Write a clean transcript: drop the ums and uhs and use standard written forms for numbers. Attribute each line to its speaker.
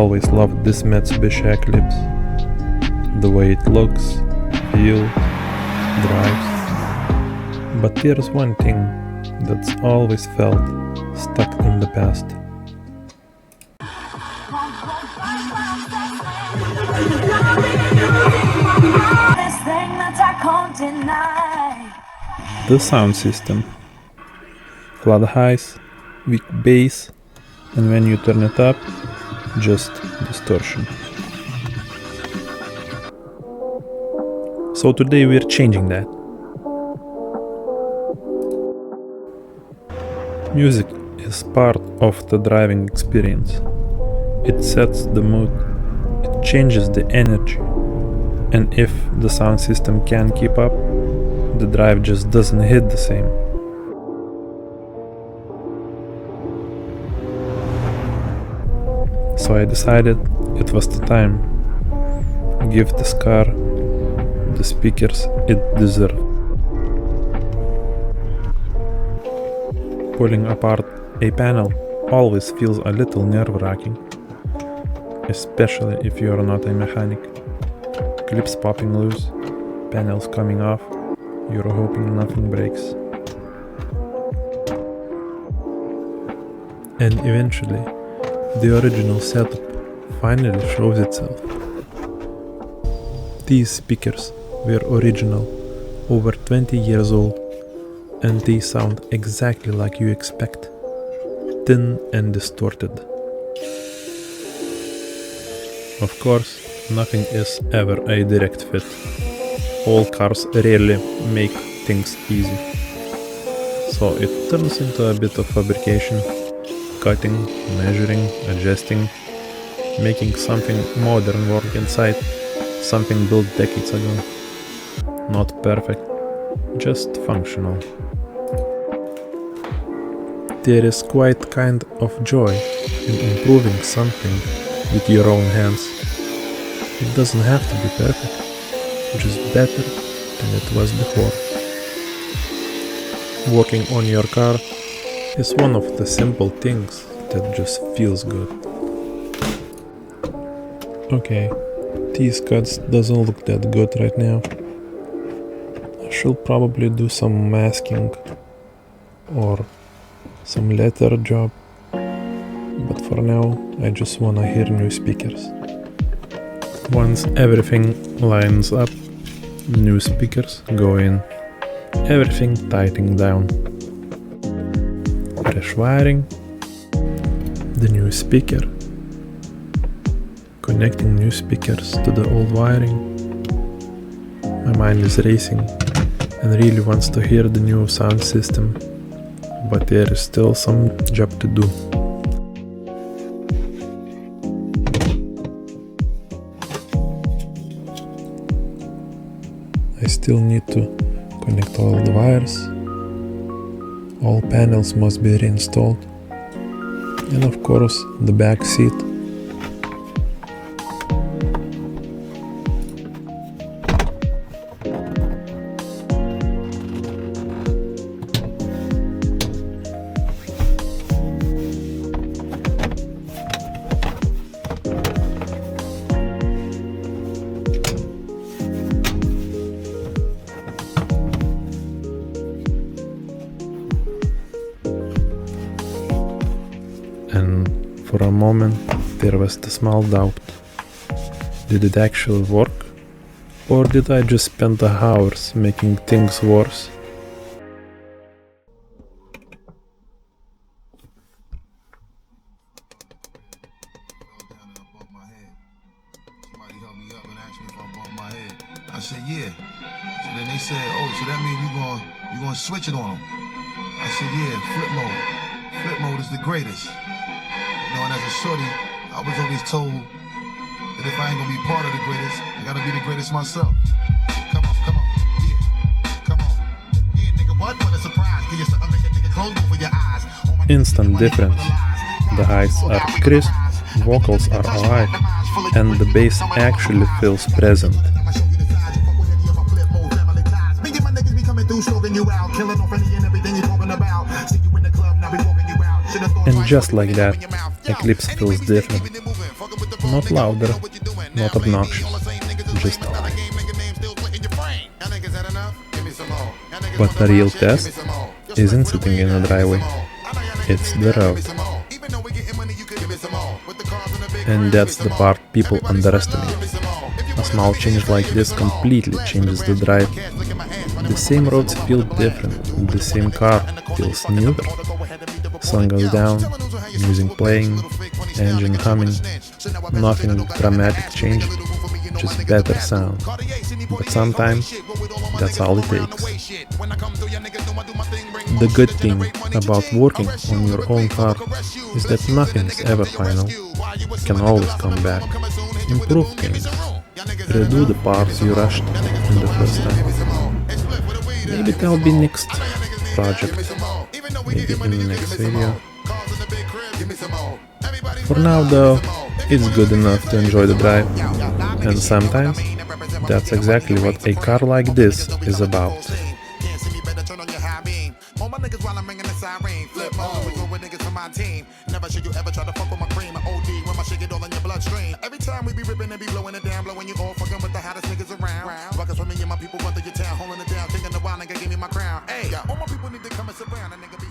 Speaker 1: always loved this Mitsubishi Eclipse. The way it looks, feels, drives. But there's one thing that's always felt stuck in the past. The sound system. Flat highs, weak bass, and when you turn it up, just distortion. So today we're changing that. Music is part of the driving experience. It sets the mood, it changes the energy, and if the sound system can't keep up, the drive just doesn't hit the same. So I decided it was the time. Give this car the speakers it deserves. Pulling apart a panel always feels a little nerve-wracking, especially if you are not a mechanic. Clips popping loose, panels coming off, you're hoping nothing breaks. And eventually, the original setup finally shows itself. These speakers were original, over 20 years old, and they sound exactly like you expect, thin and distorted. Of course, nothing is ever a direct fit. All cars rarely make things easy. So it turns into a bit of fabrication, cutting, measuring, adjusting, making something modern work inside, something built decades ago. Not perfect, just functional. There is quite kind of joy in improving something with your own hands. It doesn't have to be perfect, just better than it was before. Working on your car is one of the simple things that just feels good. Okay, these cuts doesn't look that good right now. I should probably do some masking or some leather job, but for now I just wanna hear new speakers. Once everything lines up, new speakers go in, everything tightening down. Fresh wiring, the new speaker, connecting new speakers to the old wiring. My mind is racing and really wants to hear the new sound system, but there is still some job to do. I still need to connect all the wires. All panels must be reinstalled. And of course, the back seat. And for a moment there was the small doubt. Did it actually work? Or did I just spend the hours making things worse?
Speaker 2: I said, yeah. So then they said, oh, so that means you gonna switch it on them. I said, yeah, flip mode. Flip mode is the greatest. You know, and as a shorty, I was always told that if I ain't gonna be part of the greatest, I gotta be the greatest myself. Come on, yeah, come on. Yeah, nigga, what a surprise. Give you something, make a nigga close both of your eyes.
Speaker 1: Instant difference. The highs are crisp, vocals are alright, and the bass actually feels present. And just like that, Eclipse feels different. Not louder, not obnoxious, just alright. But the real test isn't sitting in a driveway, it's the road. And that's the part people underestimate. A small change like this completely changes the drive. The same roads feel different, the same car feels smoother. Sun goes down, music playing, engine humming, nothing dramatic changing, just better sound. But sometimes that's all it takes. The good thing about working on your own car is that nothing is ever final. You can always come back, improve things, redo the parts you rushed in the first time. Maybe that'll be next project, maybe in the next video. For now though, it's good enough to enjoy the drive, and sometimes that's exactly what a car like this is about.
Speaker 2: All my niggas while I'm ringing the siren, flip mode, we go with niggas from my team. Never should you ever try to fuck with my cream, my OD when my shit get all in your bloodstream. Every time we be ripping and be blowing it down, blowing you all fucking with the hottest niggas around. Rockers for me and my people run through your town, holding it down, taking a while, nigga, give me my crown. Hey, all my people need to come and surround a nigga.